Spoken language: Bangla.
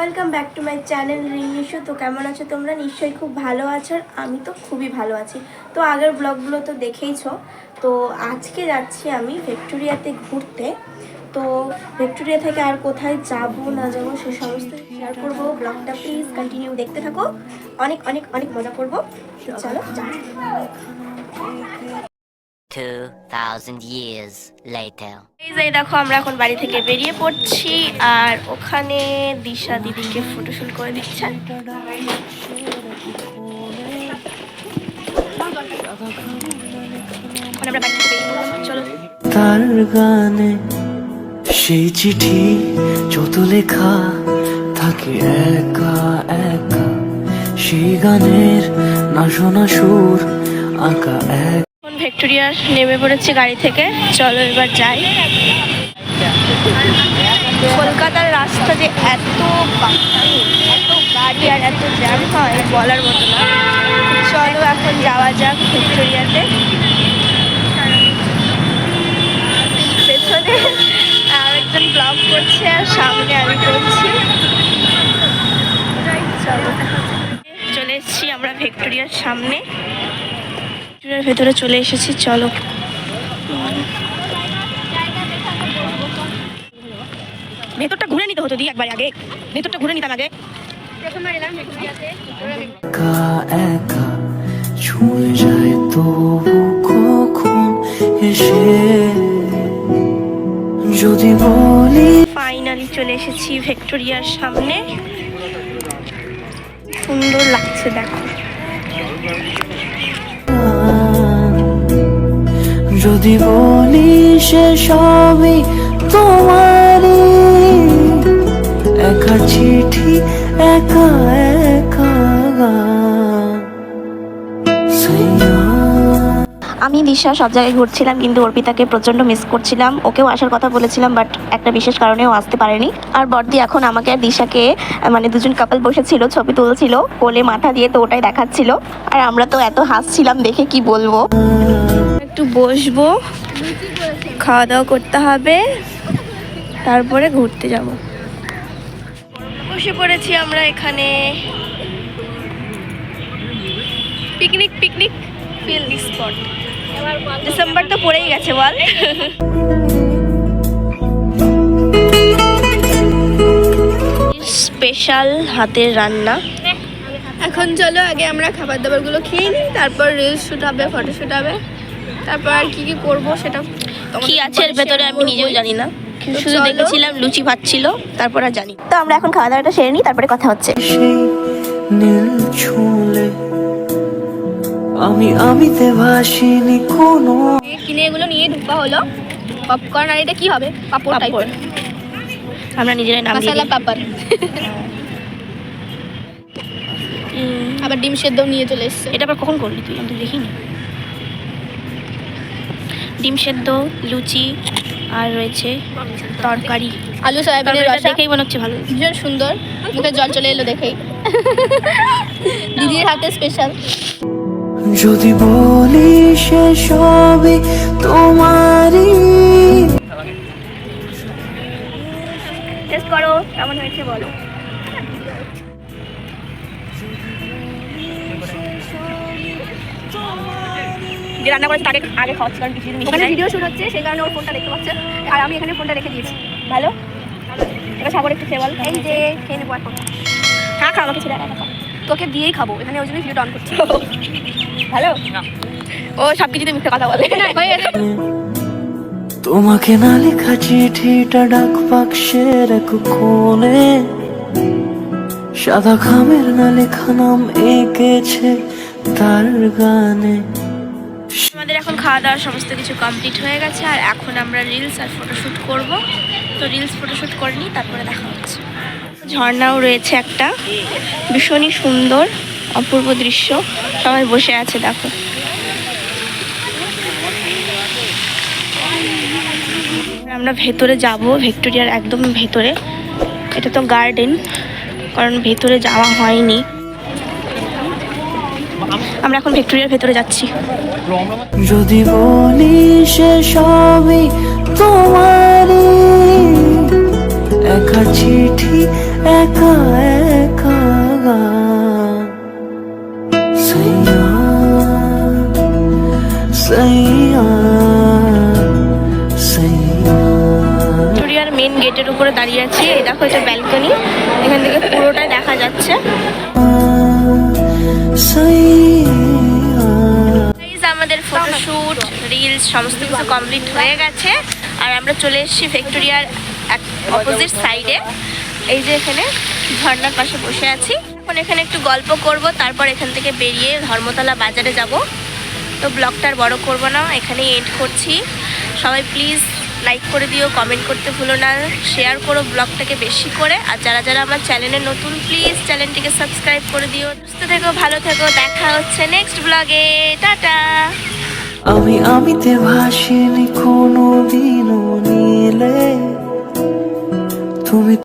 Welcome back to my channel Rinishu. তো কেমন আছো তোমরা? নিশ্চয়ই খুব ভালো আছো। আর আমি তো খুবই ভালো আছি। তো আগের ব্লগগুলো তো দেখেইছো। তো আজকে যাচ্ছি আমি ভিক্টোরিয়াতে ঘুরতে। তো ভিক্টোরিয়া থেকে আর কোথায় যাবো না যাবো সে সমস্ত শেয়ার করবো। ব্লগটা প্লিজ কন্টিনিউ দেখতে থাকো, অনেক অনেক অনেক মজা করবো। তো চলো যাই। 2000 years later. এই দেখো আমরা এখন বাড়ি থেকে বেরিয়ে পড়ছি, আর ওখানে দিশা দিদিকে ফটোশুট করে দিচ্ছে। তার গানে সেই চিঠি যত লেখা থাকে একা একা, সেই গানের না শোনা সুর আঁকা এক। ভিক্টোরিয়া নেমে পড়েছি গাড়ি থেকে, চলো এবার যাই। কলকাতার রাস্তা যে এত এত গাড়ি আর এত জ্যাম হয় বলার মতো না। চলো এখন যাওয়া যাক ভিক্টোরিয়াতে। পেছনে আরেকজন ব্লগ করছে আর সামনে আমি করছি। চলো, চলে এসেছি আমরা ভিক্টোরিয়ার সামনে, ভিক্টোরিয়ার ভেতরে চলে এসেছি। চলো ভেতরটা ঘুরে নিতে হতো, একবার আগে ভেতরটা ঘুরে নিতাম আগে। একা একা ছুঁয়ে যায় তবু কখন এসে যদি বলি। ফাইনালি চলে এসেছি ভিক্টোরিয়ার সামনে। সুন্দর লাগছে দেখো। যদি বলি সে সবই তোমারই, একা চিঠি একা একা গান। আমি দিশা সব জায়গায় ঘুরছিলাম, কিন্তু অর্পিতাকে প্রচণ্ড মিস করছিলাম। ওকেও আসার কথা বলেছিলাম, বাট একটা বিশেষ কারণেও আসতে পারেনি। আর বর্দি এখন আমাকে আর দিশাকে, মানে দুজন কাপল বসেছিল, ছবি তুলছিল কোলে মাথা দিয়ে, তো ওটাই দেখাচ্ছিল। আর আমরা তো এত হাসছিলাম দেখে কি বলবো। একটু বসবো, খাওয়া দাওয়া করতে হবে, তারপরে ঘুরতে যাব। বসে পড়েছি আমরা এখানে। Picnic picnic picnic spot. December তো পড়েই গেছে বল। স্পেশাল হাতের রান্না। এখন চলো আগে আমরা খাবার দাবারগুলো খেয়ে নিই, তারপর রিলস শুট হবে, ফটো শুট হবে, তারপর আর কি কি করবো সেটা কি আছে এর ভেতরে আমি নিজেও জানি না, শুধু দেখেছিলাম লুচি ভাত ছিল, তারপর আর জানি। তো আমরা এখন খাওয়া দাওয়াটা সেরে নিই, তারপরে কথা হচ্ছে। সেই নীল ছুঁলে আমিতে ভাসিনি কোনো। কিনে এগুলো নিয়ে ঢুকা হলো। পপকর্ন, আর এটা কি হবে? পাপড় টাইপের। আমরা নিজেরাই নাম দিয়ে মশলা পাপড়। আবার ডিম সেদ্ধ নিয়ে চলে এসছে। এটা আবার কখন করলি তুই? আমি তো দেখিনি। ডিম সেদ্ধ, লুচি, আর রয়েছে তরকারি, আলু সয়াবিনের রসা। দেখেই মনে হচ্ছে ভালো, ভীষণ সুন্দর। মুখে জল চলে এলো দেখেই। দিদির হাতে স্পেশাল। যদি বলি সে সবই তোমারই। টেস্ট করো কেমন হয়েছে বলো। যে রান্না করেছে তাকে আগে খাওয়াচ্ছি, কারণ কিছু ওখানে ভিডিও শুট হচ্ছে, সেই কারণে ওর ফোনটা দেখতে পাচ্ছে, আর আমি এখানে ফোনটা রেখে দিয়েছি। ভালো। এবার সাগর একটু খেয়ে বল। এই যে খেয়ে নেবো এখন। খা খা, আমাকে ছেড়ে খা। তোকে দিয়েই খাবো এখানে, ওই জন্য ভিডিও অন করছি। ভালো। ও সব কিছুতে মিথ্যে কথা বলে। হয়ে গেছে। তোমাকে না লেখা চিঠিটা ডাক বাক্সের এক কোণে, সাদা খামের না লেখা নাম এঁকেছে তার গানে। আমাদের এখন খাওয়া দাওয়ার সমস্ত কিছু কমপ্লিট হয়ে গেছে, আর এখন আমরা রিলস আর ফটোশ্যুট করব। তো রিলস ফটোশ্যুট করে নিই, তারপরে দেখা হচ্ছে। ঝর্ণাও রয়েছে একটা, ভীষণই সুন্দর অপূর্ব দৃশ্য। সবাই বসে আছে দেখো। আমরা ভেতরে যাব, ভিক্টোরিয়ার একদম ভেতরে। এটা তো গার্ডেন, কারণ ভেতরে যাওয়া হয়নি। আমরা এখন ভিক্টোরিয়ার ভেতরে যাচ্ছি। যদি বলি সে সবই তোমারই, একা চিঠি একা একা গান সাইয়া সাইয়া সাইয়া। ভিক্টোরিয়ার মেন গেটের উপরে দাঁড়িয়ে আছি। এই দেখো, এটা ব্যালকনি, এখান থেকে পুরোটাই দেখা যাচ্ছে। Guys, আমাদের ফটোশুট রিলস সমস্ত কিছু কমপ্লিট হয়ে গেছে আর আমরা চলে এসেছি ভিক্টোরিয়ার অপোজিট সাইডে। এই যে এখানে ঝর্ণার পাশে বসে আছি। এখন এখানে একটু গল্প করব, তারপর এখান থেকে বেরিয়ে ধর্মতলা বাজারে যাব। তো ব্লগটা আর বড় করব না, এখানেই এন্ড করছি। সবাই প্লিজ লাইক করে দিও, কমেন্ট করতে ভুলো না, শেয়ার করো ব্লগটাকে বেশি করে। আর যারা যারা আমার চ্যানেলে নতুন, প্লিজ চ্যানেলটিকে সাবস্ক্রাইব করে দিও। সুস্থ থেকো, ভালো থেকো, দেখা হচ্ছে নেক্সট ব্লগে। টাটা। আমিতে ভাসিনি কোনো দিনও নীলে তুমি